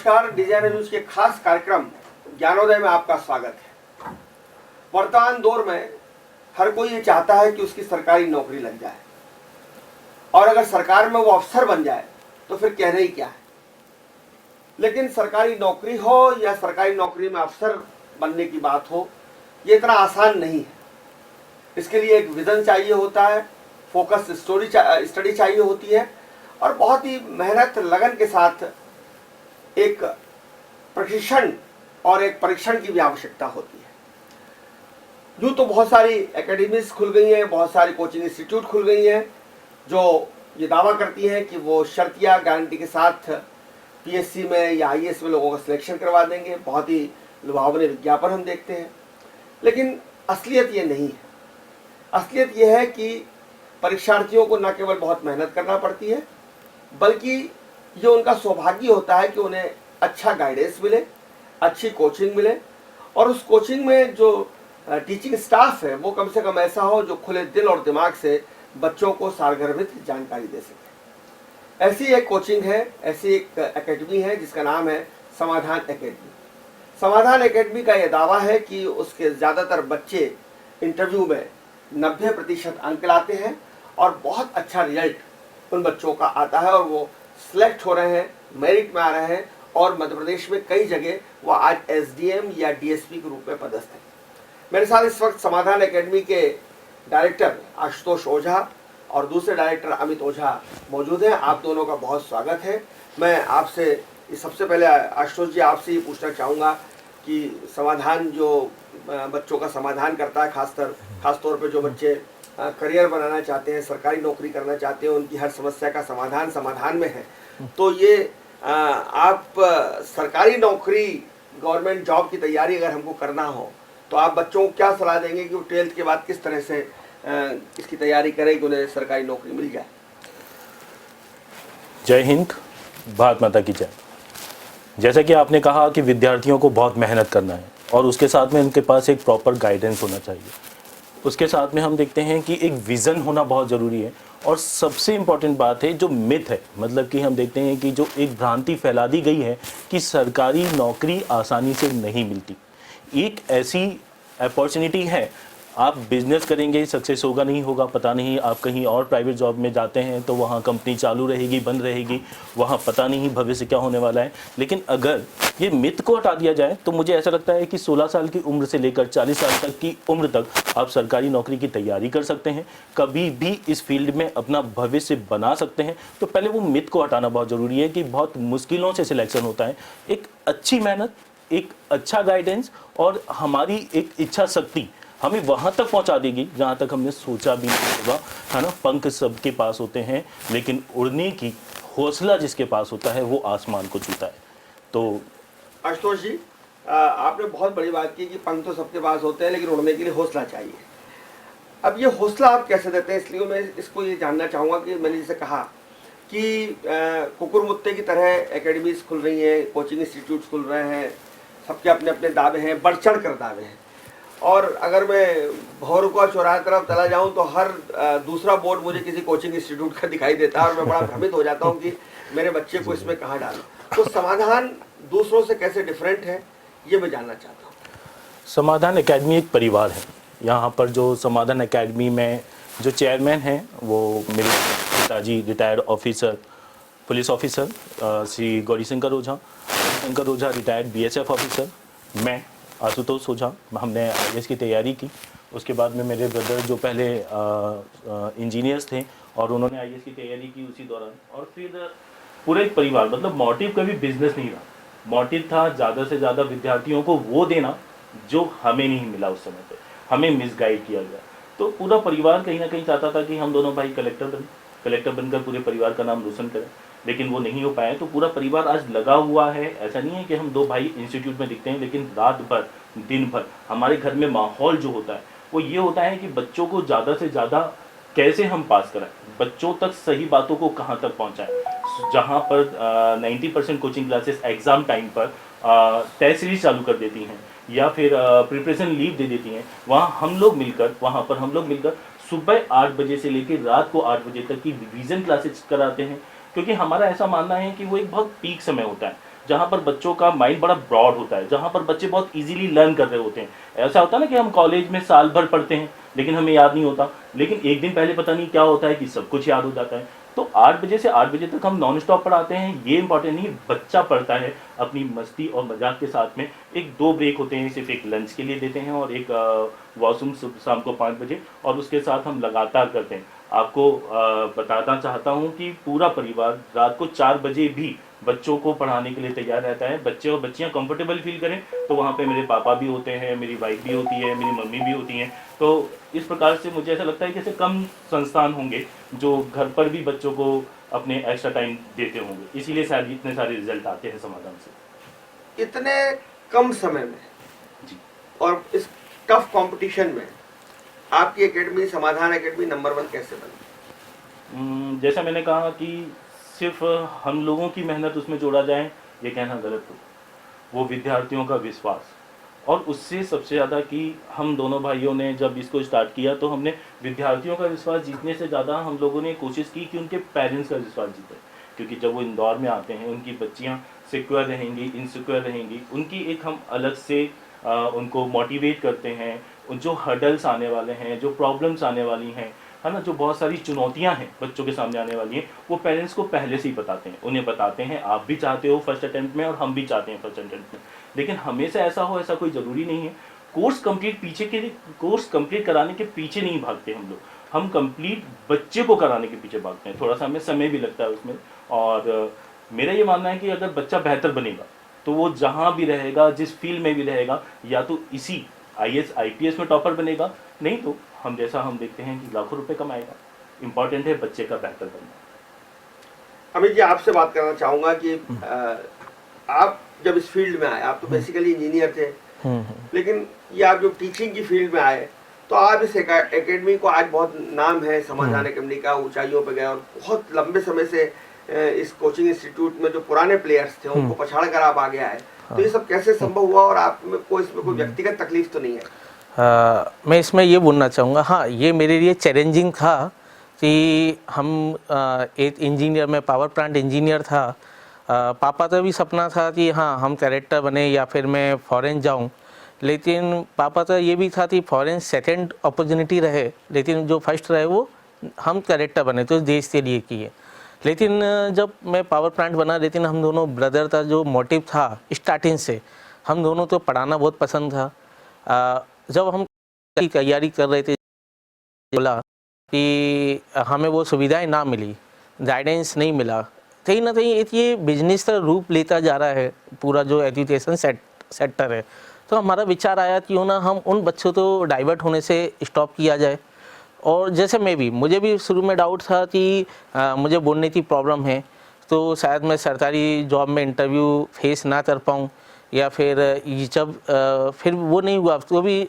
नमस्कार, design news के खास कार्यक्रम ज्ञानोदय में आपका स्वागत है। वर्तमान दौर में हर कोई ये चाहता है कि उसकी सरकारी नौकरी लग जाए और अगर सरकार में वो अफसर बन जाए तो फिर कहना ही क्या है। लेकिन सरकारी नौकरी हो या सरकारी नौकरी में अफसर बनने की बात हो, ये इतना आसान नहीं है। इसके लिए एक विजन चाहिए होता है, फोकस स्टडी चाहिए होती है और बहुत ही मेहनत लगन के साथ एक प्रशिक्षण और एक परीक्षण की भी आवश्यकता होती है। यूँ तो बहुत सारी एकेडमीज खुल गई हैं, बहुत सारी कोचिंग इंस्टीट्यूट खुल गई हैं जो ये दावा करती हैं कि वो शर्तिया गारंटी के साथ पीएससी में या आईएएस में लोगों का सिलेक्शन करवा देंगे। बहुत ही लुभावने विज्ञापन हम देखते हैं, लेकिन असलियत ये नहीं है। असलियत ये है कि परीक्षार्थियों को न केवल बहुत मेहनत करना पड़ती है, बल्कि ये उनका सौभाग्य होता है कि उन्हें अच्छा गाइडेंस मिले, अच्छी कोचिंग मिले और उस कोचिंग में जो टीचिंग स्टाफ है वो कम से कम ऐसा हो जो खुले दिल और दिमाग से बच्चों को सारगर्भित जानकारी दे सके। ऐसी एक कोचिंग है, ऐसी एक एकेडमी है जिसका नाम है समाधान एकेडमी। समाधान एकेडमी का यह दावा है कि उसके ज़्यादातर बच्चे इंटरव्यू में 90% अंक लाते हैं और बहुत अच्छा रिजल्ट उन बच्चों का आता है और वो सिलेक्ट हो रहे हैं, मेरिट में आ रहे हैं और मध्य प्रदेश में कई जगह वो आज एसडीएम या डीएसपी के रूप में पदस्थ है। मेरे साथ इस वक्त समाधान एकेडमी के डायरेक्टर आशुतोष ओझा और दूसरे डायरेक्टर अमित ओझा मौजूद हैं। आप दोनों का बहुत स्वागत है। मैं आपसे सबसे पहले आशुतोष जी आपसे ये पूछना चाहूँगा कि समाधान जो बच्चों का समाधान करता है, खास तौर पे जो बच्चे करियर बनाना चाहते हैं, सरकारी नौकरी करना चाहते हैं, उनकी हर समस्या का समाधान में है, तो ये आप सरकारी नौकरी गवर्नमेंट जॉब की तैयारी अगर हमको करना हो तो आप बच्चों को क्या सलाह देंगे कि वो 12th के बाद किस तरह से इसकी तैयारी करें कि उन्हें सरकारी नौकरी मिल जाए? जय हिंद, भारत माता की जय। जैसा कि आपने कहा कि विद्यार्थियों को बहुत मेहनत करना है और उसके साथ में उनके पास एक प्रॉपर गाइडेंस होना चाहिए। उसके साथ में हम देखते हैं कि एक विज़न होना बहुत ज़रूरी है और सबसे इम्पॉर्टेंट बात है जो मिथ है, मतलब कि हम देखते हैं कि जो एक भ्रांति फैला दी गई है कि सरकारी नौकरी आसानी से नहीं मिलती। एक ऐसी अपॉर्चुनिटी है, आप बिजनेस करेंगे सक्सेस होगा नहीं होगा पता नहीं, आप कहीं और प्राइवेट जॉब में जाते हैं तो वहाँ कंपनी चालू रहेगी बंद रहेगी, वहाँ पता नहीं भविष्य क्या होने वाला है। लेकिन अगर ये मिथ को हटा दिया जाए तो मुझे ऐसा लगता है कि 16 साल की उम्र से लेकर 40 साल तक की उम्र तक आप सरकारी नौकरी की तैयारी कर सकते हैं, कभी भी इस फील्ड में अपना भविष्य बना सकते हैं। तो पहले वो मिथ को हटाना बहुत ज़रूरी है कि बहुत मुश्किलों से सिलेक्शन होता है। एक अच्छी मेहनत, एक अच्छा गाइडेंस और हमारी एक इच्छा शक्ति हमें वहाँ तक पहुँचा देगी जहाँ तक हमने सोचा भी नहीं होगा, है ना। पंख सबके पास होते हैं लेकिन उड़ने की हौसला जिसके पास होता है वो आसमान को छूता है। तो आशुतोष जी, आपने बहुत बड़ी बात की कि पंख तो सबके पास होते हैं लेकिन उड़ने के लिए हौसला चाहिए। अब ये हौसला आप कैसे देते हैं, इसलिए मैं इसको ये जानना चाहूँगा कि मैंने जैसे कहा कि कुकुर मुत्ते की तरह एकेडमीज खुल रही हैं, कोचिंग इंस्टीट्यूट खुल रहे हैं, सबके अपने अपने दावे हैं, बढ़ चढ़ कर दावे हैं। और अगर मैं भौरुका चौराहे तरफ चला जाऊं तो हर दूसरा बोर्ड मुझे किसी कोचिंग इंस्टीट्यूट का दिखाई देता है और मैं बड़ा भ्रमित हो जाता हूं कि मेरे बच्चे को इसमें कहाँ डालूं। तो समाधान दूसरों से कैसे डिफरेंट है, ये मैं जानना चाहता हूँ। समाधान एकेडमी एक परिवार है। यहाँ पर जो समाधान एकेडमी में जो चेयरमैन हैं वो मेरे पिताजी retired officer, police officer Shri Gaurishankar Ojha, retired BSF officer, मैं आशुतोष ओझा। हमने आईएएस की तैयारी की। उसके बाद में मेरे ब्रदर जो पहले इंजीनियर्स थे और उन्होंने आईएएस की तैयारी की उसी दौरान। और फिर पूरे परिवार, मतलब मोटिव कभी बिजनेस नहीं रहा, मोटिव था ज़्यादा से ज़्यादा विद्यार्थियों को वो देना जो हमें नहीं मिला उस समय पे, हमें मिसगाइड किया गया। तो पूरा परिवार कहीं ना कहीं चाहता था कि हम दोनों भाई कलेक्टर बनकर पूरे परिवार का नाम रोशन करें, लेकिन वो नहीं हो पाए। तो पूरा परिवार आज लगा हुआ है। ऐसा नहीं है कि हम दो भाई इंस्टीट्यूट में दिखते हैं, लेकिन रात भर दिन भर हमारे घर में माहौल जो होता है वो ये होता है कि बच्चों को ज़्यादा से ज़्यादा कैसे हम पास कराएं, बच्चों तक सही बातों को कहाँ तक पहुँचाएं। जहाँ पर 90% कोचिंग क्लासेस एग्ज़ाम टाइम पर टेस्ट सीरीज चालू कर देती हैं या फिर प्रिपरेशन लीव दे देती हैं, वहाँ पर हम लोग मिलकर सुबह 8 बजे से लेकर रात को 8 बजे तक की रिवीजन क्लासेस कराते हैं। क्योंकि हमारा ऐसा मानना है कि वो एक बहुत पीक समय होता है। जहाँ पर बच्चों का माइंड बड़ा ब्रॉड होता है, जहाँ पर बच्चे बहुत इजीली लर्न कर रहे होते हैं। ऐसा होता है ना कि हम कॉलेज में साल भर पढ़ते हैं लेकिन हमें याद नहीं होता, लेकिन एक दिन पहले पता नहीं क्या होता है कि सब कुछ याद हो जाता है। तो 8 बजे से 8 बजे तक हम नॉन स्टॉप पढ़ाते हैं, ये इंपॉर्टेंट नहीं, बच्चा पढ़ता है अपनी मस्ती और मजाक के साथ में। एक 2 ब्रेक होते हैं, सिर्फ एक लंच के लिए देते हैं और एक वॉशरूम शाम को 5 बजे, और उसके साथ हम लगातार करते हैं। आपको बताना चाहता हूँ कि पूरा परिवार रात को 4 बजे भी बच्चों को पढ़ाने के लिए तैयार रहता है। बच्चे और बच्चियाँ कंफर्टेबल फील करें तो वहाँ पे मेरे पापा भी होते हैं, मेरी वाइफ भी होती है, मेरी मम्मी भी होती हैं। तो इस प्रकार से मुझे ऐसा लगता है कि ऐसे कम संस्थान होंगे जो घर पर भी बच्चों को अपने एक्स्ट्रा टाइम देते होंगे, इसीलिए शायद इतने सारे रिजल्ट आते हैं समाधान से। इतने कम समय में जी। और इस टफ कंपटीशन में आपकी एकेडमी समाधान एकेडमी नंबर 1 कैसे बनी? जैसा मैंने कहा कि सिर्फ हम लोगों की मेहनत उसमें जोड़ा जाए, ये कहना गलत हो। वो विद्यार्थियों का विश्वास, और उससे सबसे ज़्यादा कि हम दोनों भाइयों ने जब इसको स्टार्ट किया तो हमने विद्यार्थियों का विश्वास जीतने से ज़्यादा हम लोगों ने कोशिश की कि उनके पेरेंट्स का विश्वास जीते। क्योंकि जब वो इंदौर में आते हैं, उनकी बच्चियाँ सिक्योर रहेंगी, इनसिक्योर रहेंगी, उनकी एक हम अलग से उनको मोटिवेट करते हैं। उन जो हर्डल्स आने वाले हैं, जो प्रॉब्लम्स आने वाली हैं, है ना, जो बहुत सारी चुनौतियां हैं बच्चों के सामने आने वाली हैं, वो पेरेंट्स को पहले से ही बताते हैं। उन्हें बताते हैं आप भी चाहते हो फर्स्ट अटेम्प्ट में और हम भी चाहते हैं फर्स्ट अटेम्प्ट में, लेकिन हमेशा ऐसा हो ऐसा कोई ज़रूरी नहीं है। कोर्स कंप्लीट कराने के पीछे नहीं भागते हम लोग, हम कंप्लीट बच्चे को कराने के पीछे भागते हैं। थोड़ा सा हमें समय भी लगता है उसमें, और मेरा ये मानना है कि अगर बच्चा बेहतर बनेगा तो वो जहाँ भी रहेगा, जिस फील्ड में भी रहेगा, या तो इसी IAS IPS में टॉपर बनेगा, नहीं तो हम जैसा हम देखते हैं कि लाखों रुपए कमाएगा। इम्पॉर्टेंट है बच्चे का बेहतर बनना। अमित जी, आपसे बात करना चाहूँगा कि आप जब इस फील्ड में आए, आप तो बेसिकली इंजीनियर थे, लेकिन ये आप जो टीचिंग की फील्ड में आए तो आप इस एकेडमी को, आज बहुत नाम है समाधान एकेडमी का, ऊंचाइयों पे गए और बहुत लंबे समय से इस कोचिंग इंस्टीट्यूट में जो पुराने प्लेयर्स थे उनको पछाड़ कर आप आगे आए। तो ये सब कैसे संभव हुआ, और आप को इसमें कोई व्यक्तिगत तकलीफ तो नहीं है? मैं इसमें ये बोलना चाहूँगा, हाँ ये मेरे लिए चैलेंजिंग था कि हम एक इंजीनियर, मैं पावर प्लांट इंजीनियर था। पापा का भी सपना था कि हाँ हम कैरेक्टर बने या फिर मैं फॉरेन जाऊँ, लेकिन पापा का ये भी था कि फॉरेन सेकंड अपॉर्चुनिटी रहे, लेकिन जो फर्स्ट रहे वो हम कैरेक्टर बने तो देश के लिए किए। लेकिन जब मैं पावर प्लांट बना, लेकिन हम दोनों ब्रदर का जो मोटिव था स्टार्टिंग से, हम दोनों तो पढ़ाना बहुत पसंद था। जब हम की तैयारी कर रहे थे, बोला कि हमें वो सुविधाएं ना मिली, गाइडेंस नहीं मिला, कहीं ना कहीं एक ये बिजनेस का रूप लेता जा रहा है पूरा जो एजुकेशन सेक्टर है। तो हमारा विचार आया क्यों ना हम उन बच्चों को डाइवर्ट होने से स्टॉप किया जाए। और जैसे मुझे भी शुरू में डाउट था कि मुझे बोलने की प्रॉब्लम है, तो शायद मैं सरकारी जॉब में इंटरव्यू फेस ना कर पाऊँ, या फिर जब फिर वो नहीं हुआ तो भी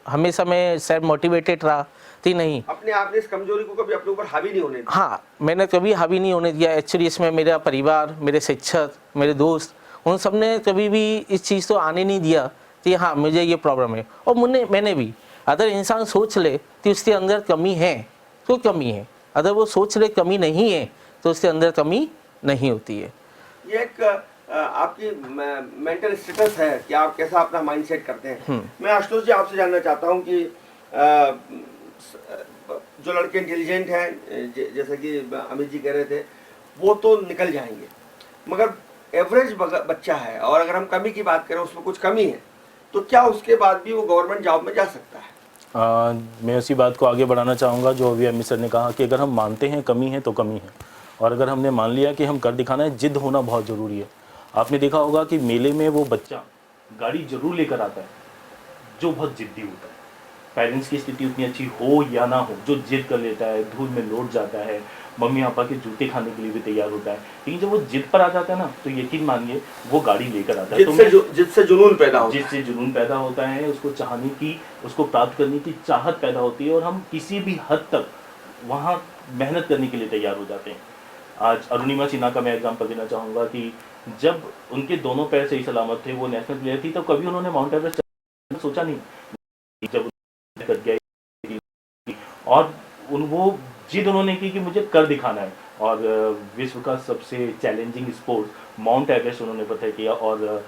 हमेशा मैं सेल्फ मोटिवेटेड रहा कि नहीं, अपने आपने इस कमजोरी को कभी अपने ऊपर हावी नहीं होने दिया? हाँ मैंने कभी हावी नहीं होने दिया। एक्चुअली इसमें मेरा परिवार, मेरे शिक्षक, मेरे दोस्त, उन सब ने कभी भी इस चीज़ को आने नहीं दिया कि हाँ मुझे ये प्रॉब्लम है। और मैंने भी, अगर इंसान सोच ले कि उसके अंदर कमी है तो कमी है, अगर वो सोच ले कमी नहीं है तो उसके अंदर कमी नहीं होती है। ये एक आपकी मेंटल स्टेटस है कि आप कैसा अपना माइंडसेट करते हैं। मैं आशुतोष जी आपसे जानना चाहता हूं कि जो लड़के इंटेलिजेंट हैं, जैसे कि अमित जी कह रहे थे, वो तो निकल जाएंगे, मगर एवरेज बच्चा है और अगर हम कमी की बात करें, उसमें कुछ कमी है, तो क्या उसके बाद भी वो गवर्नमेंट जॉब में जा सकता है? मैं उसी बात को आगे बढ़ाना चाहूँगा जो अभी अमित सर ने कहा कि अगर हम मानते हैं कमी है तो कमी है, और अगर हमने मान लिया कि हम कर दिखाना है, जिद होना बहुत ज़रूरी है। आपने देखा होगा कि मेले में वो बच्चा गाड़ी जरूर लेकर आता है जो बहुत जिद्दी होता है। पेरेंट्स की स्थिति उतनी अच्छी हो या ना हो, जो जिद कर लेता है, धूल में लौट जाता है, मम्मी पापा के जूते खाने के लिए भी तैयार होता है, लेकिन जब वो जिद पर आ जाता है ना, तो यकीन मानिए वो गाड़ी लेकर आता है। जिससे जुनून पैदा होता है, उसको चाहने की, उसको प्राप्त करने की चाहत पैदा होती है, और हम किसी भी हद तक वहाँ मेहनत करने के लिए तैयार हो जाते हैं। आज अरुणिमा सिन्हा का मैं एग्जाम्पल देना चाहूँगा कि जब उनके दोनों पैर सही सलामत थे, वो नेशनल प्लेयर थी, तब कभी उन्होंने माउंट एवरेस्ट सोचा नहीं। जब कर गया और वो जिद उन्होंने की कि मुझे कर दिखाना है, और विश्व का सबसे चैलेंजिंग स्पोर्ट माउंट एवरेस्ट उन्होंने फतह किया। और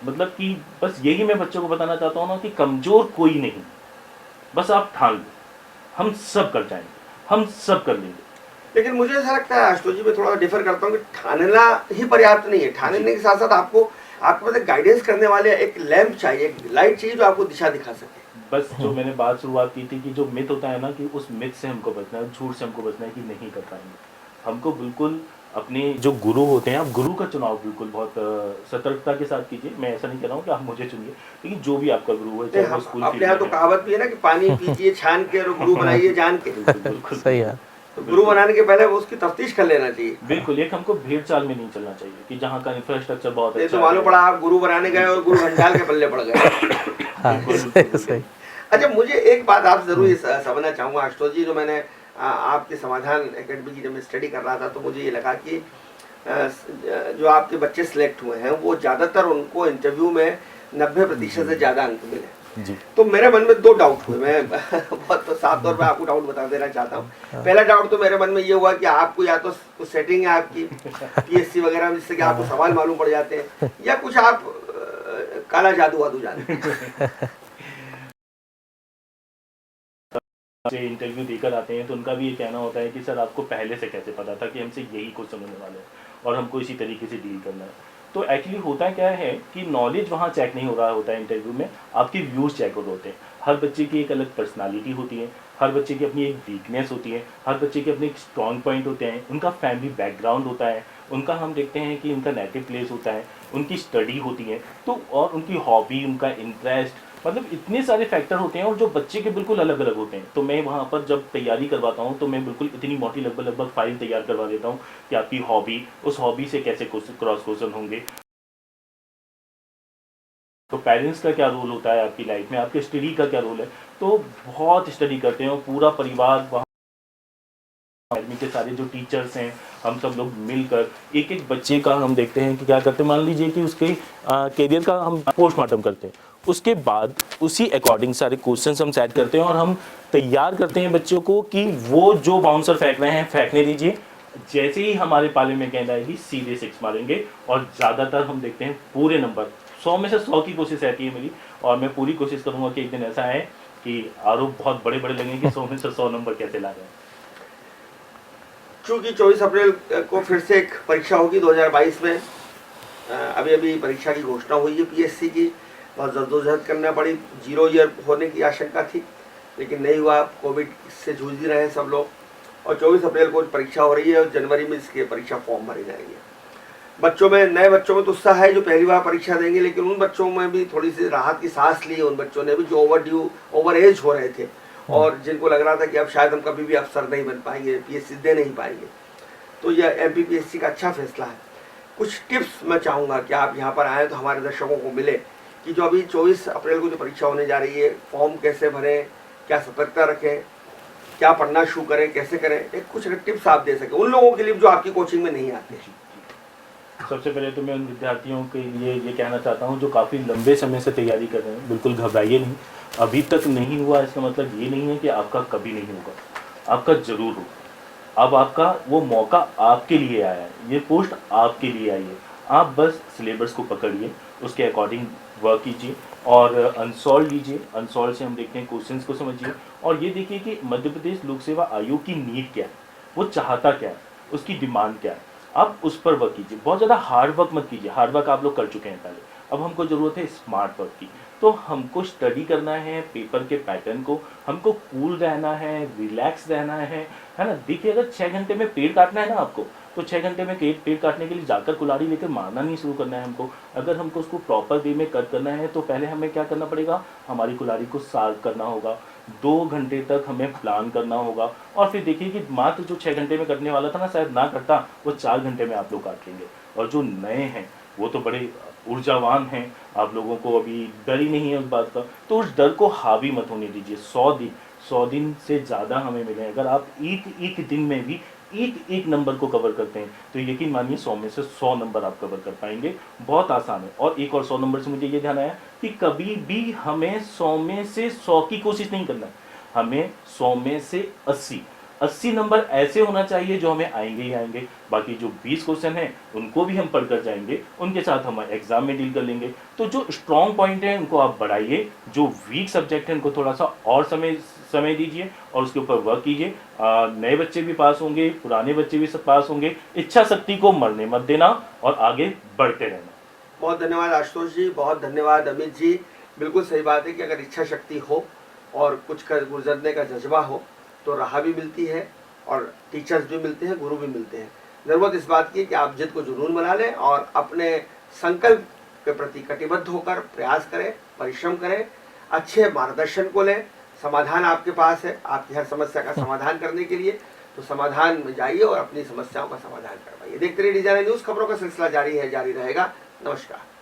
मतलब कि बस यही मैं बच्चों को बताना चाहता हूँ ना कि कमज़ोर कोई नहीं, बस आप ठान लो, हम सब कर जाएंगे, हम सब कर लेंगे। लेकिन मुझे ऐसा लगता है आशुतोष जी, मैं थोड़ा डिफर करता हूँ कि ठानना ही पर्याप्त नहीं है। ठानने के साथ साथ आपको आपके पास गाइडेंस करने वाले एक लैंप चाहिए, एक लाइट चाहिए जो आपको दिशा दिखा सके। बस जो मैंने बात शुरुआत की थी कि जो मिथ होता है ना, कि उस मिथ से हमको बचना है, झूठ से हमको बचना है कि नहीं कर पाएंगे। हमको बिल्कुल अपने जो गुरु होते हैं, आप गुरु का चुनाव बिल्कुल बहुत सतर्कता के साथ कीजिए। मैं ऐसा नहीं कह रहा हूँ कि आप मुझे चुनिए, लेकिन जो भी आपका गुरु है, चाहे वो स्कूल अपने यहाँ तो कहावत भी है ना कि पानी पीजिए छान के और गुरु बनाइए जान के। बिल्कुल सही है। तो गुरु बनाने के पहले वो उसकी तफ्तीश कर लेना चाहिए। बिल्कुल, एक हमको भेड़ चाल में नहीं चलना चाहिए कि जहाँ का इंफ्रास्ट्रक्चर बहुत ये अच्छा तो मालूम पड़ा आप गुरु बनाने गए और गुरु घंटाल के पल्ले पड़ गए। हाँ, सही। अच्छा, मुझे एक बात आप जरूर ये समझना चाहूँगा आशुतोष जी, जो मैंने आपके समाधान एकेडमी की जब मैं स्टडी कर रहा था तो मुझे ये लगा कि जो आपके बच्चे सिलेक्ट हुए हैं वो ज़्यादातर उनको इंटरव्यू में 90% से ज़्यादा अंक मिले जी। तो मेरे मन में 2 डाउट हुए। मैं बहुत तो साफ तौर पे आपको डाउट बता देना चाहता हूँ। पहला डाउट तो मेरे मन में ये हुआ कि आपको या तो कुछ सेटिंग है आपकी पीएससी वगैरह में जिससे कि आपको सवाल मालूम पड़ जाते हैं, या कुछ आप काला जादू वादू जानते हैं। से इंटरव्यू देकर आते हैं तो उनका भी ये कहना होता है कि सर आपको पहले से कैसे पता था कि हमसे यही क्वेश्चन होने वाले हैं और हमको इसी तरीके से डील करना है। तो एक्चुअली होता क्या है कि नॉलेज वहाँ चेक नहीं हो रहा होता है इंटरव्यू में, आपके व्यूज़ चेक हो रहे होते हैं। हर बच्चे की एक अलग पर्सनालिटी होती है, हर बच्चे की अपनी एक वीकनेस होती है, हर बच्चे के अपने एक स्ट्रॉन्ग पॉइंट होते हैं, उनका फैमिली बैकग्राउंड होता है, उनका हम देखते हैं कि उनका नेटिव प्लेस होता है, उनकी स्टडी होती है, तो और उनकी हॉबी, उनका इंटरेस्ट, मतलब इतने सारे फैक्टर होते हैं और जो बच्चे के बिल्कुल अलग अलग होते हैं। तो मैं वहाँ पर जब तैयारी करवाता हूँ तो मैं बिल्कुल इतनी मोटी लगभग फाइल तैयार करवा देता हूँ कि आपकी हॉबी, उस हॉबी से कैसे क्रॉस क्वेश्चन होंगे, तो पेरेंट्स का क्या रोल होता है आपकी लाइफ में, आपके स्टडी का क्या रोल है। तो बहुत स्टडी करते हैं और पूरा परिवार वहाँ एकेडमी के सारे जो टीचर्स हैं, हम सब लोग मिलकर एक एक बच्चे का हम देखते हैं कि क्या करते हैं। मान लीजिए कि उसके करियर का हम पोस्टमार्टम करते हैं, उसके बाद उसी अकॉर्डिंग सारे क्वेश्चंस हम सेट करते हैं और हम तैयार करते हैं बच्चों को कि वो जो बाउंसर फेंक रहे हैं फेंकने दीजिए, जैसे ही हमारे पाले में गेंद आएगी सीधे 6 मारेंगे। और ज़्यादातर हम देखते हैं पूरे नंबर, 100 में से 100 की कोशिश रहती है मेरी, और मैं पूरी कोशिश करूँगा कि एक दिन ऐसा है कि आरोप बहुत बड़े बड़े लगेंगे कि 100 में से 100 नंबर कैसे ला रहे हैं। चूँकि 24 अप्रैल को फिर से एक परीक्षा होगी 2022 में, अभी अभी परीक्षा की घोषणा हुई है पीएससी की, बहुत जद्दोजहद करना पड़ी, 0 ईयर होने की आशंका थी लेकिन नहीं हुआ, कोविड से जूझ ही रहे हैं सब लोग। और 24 अप्रैल को परीक्षा हो रही है और जनवरी में इसके परीक्षा फॉर्म भरे जाएंगे। बच्चों में, नए बच्चों में तो उत्साह है जो पहली बार परीक्षा देंगे, लेकिन उन बच्चों में भी थोड़ी सी राहत की सांस ली है उन बच्चों ने भी जो ओवर एज हो रहे थे और जिनको लग रहा था कि अब शायद हम कभी भी अफसर नहीं बन पाएंगे, पीएससी दे नहीं पाएंगे। तो यह एमपीपीएससी का अच्छा फैसला है। कुछ टिप्स मैं चाहूँगा कि आप यहाँ पर आएँ तो हमारे दर्शकों को मिले कि जो अभी 24 अप्रैल को जो परीक्षा होने जा रही है, फॉर्म कैसे भरें, क्या सतर्कता रखें, क्या पढ़ना शुरू करें, कैसे करें, एक कुछ अगर टिप्स आप दे सकें उन लोगों के लिए जो आपकी कोचिंग में नहीं आते। सबसे पहले तो मैं उन विद्यार्थियों के लिए ये कहना चाहता हूँ जो काफ़ी लंबे समय से तैयारी कर रहे हैं, बिल्कुल घबराइए नहीं। अभी तक नहीं हुआ इसका मतलब ये नहीं है कि आपका कभी नहीं होगा, आपका ज़रूर होगा। अब आपका वो मौका आपके लिए आया है, ये पोस्ट आपके लिए आई है। आप बस सिलेबस को पकड़िए, उसके अकॉर्डिंग वर्क कीजिए और अनसॉल्व लीजिए। अनसॉल्व से हम देखते हैं क्वेश्चंस को समझिए और ये देखिए कि मध्य प्रदेश लोक सेवा आयोग की नीड क्या है, वो चाहता क्या है, उसकी डिमांड क्या है। आप उस पर वर्क कीजिए, बहुत ज़्यादा हार्ड वर्क मत कीजिए। हार्ड वर्क आप लोग कर चुके हैं पहले, अब हमको ज़रूरत है स्मार्ट वर्क की। तो हमको स्टडी करना है पेपर के पैटर्न को, हमको कूल रहना है, रिलैक्स रहना है ना। देखिए अगर 6 घंटे में पेड़ काटना है ना आपको, तो 6 घंटे में पेड़ काटने के लिए जाकर कुल्हाड़ी लेकर मारना नहीं शुरू करना है हमको। अगर हमको उसको प्रॉपर वे में कट करना है तो पहले हमें क्या करना पड़ेगा, हमारी कुल्हाड़ी को शार्प करना होगा, 2 घंटे तक हमें प्लान करना होगा। और फिर देखिए कि मात्र जो 6 घंटे में कटने वाला था ना, शायद ना कटता, वो 4 घंटे में आप लोग काट लेंगे। और जो नए हैं वो तो बड़े ऊर्जावान हैं, आप लोगों को अभी डर ही नहीं है उस बात का, तो उस डर को हावी मत होने दीजिए। 100 दिन से ज़्यादा हमें मिले, अगर आप एक दिन में भी एक नंबर को कवर करते हैं तो यकीन मानिए 100 में से 100 नंबर आप कवर कर पाएंगे। बहुत आसान है। और एक और 100 नंबर से मुझे ये ध्यान आया कि कभी भी हमें 100 में से 100 की कोशिश नहीं करना है, हमें 100 में से 80 80 नंबर ऐसे होना चाहिए जो हमें आएंगे ही आएंगे। बाकी जो 20 क्वेश्चन हैं उनको भी हम पढ़कर जाएंगे, उनके साथ हम एग्जाम में डील कर लेंगे। तो जो स्ट्रॉन्ग पॉइंट है उनको आप बढ़ाइए, जो वीक सब्जेक्ट है उनको थोड़ा सा और समय दीजिए और उसके ऊपर वर्क कीजिए। नए बच्चे भी पास होंगे, पुराने बच्चे भी सब पास होंगे। इच्छा शक्ति को मरने मत देना और आगे बढ़ते रहना। बहुत धन्यवाद आशुतोष जी, बहुत धन्यवाद अमित जी। बिल्कुल सही बात है कि अगर इच्छा शक्ति हो और कुछ कर गुजरने का जज्बा हो तो राह भी मिलती है और टीचर्स भी मिलते हैं, गुरु भी मिलते हैं। ज़रूरत इस बात की है कि आप जिद को जुनून बना लें और अपने संकल्प के प्रति कटिबद्ध होकर प्रयास करें, परिश्रम करें, अच्छे मार्गदर्शन को लें। समाधान आपके पास है, आपकी हर समस्या का समाधान करने के लिए, तो समाधान में जाइए और अपनी समस्याओं का समाधान करवाइए। देखते रहिए डी9 न्यूज़, खबरों का सिलसिला जारी है, जारी रहेगा। नमस्कार।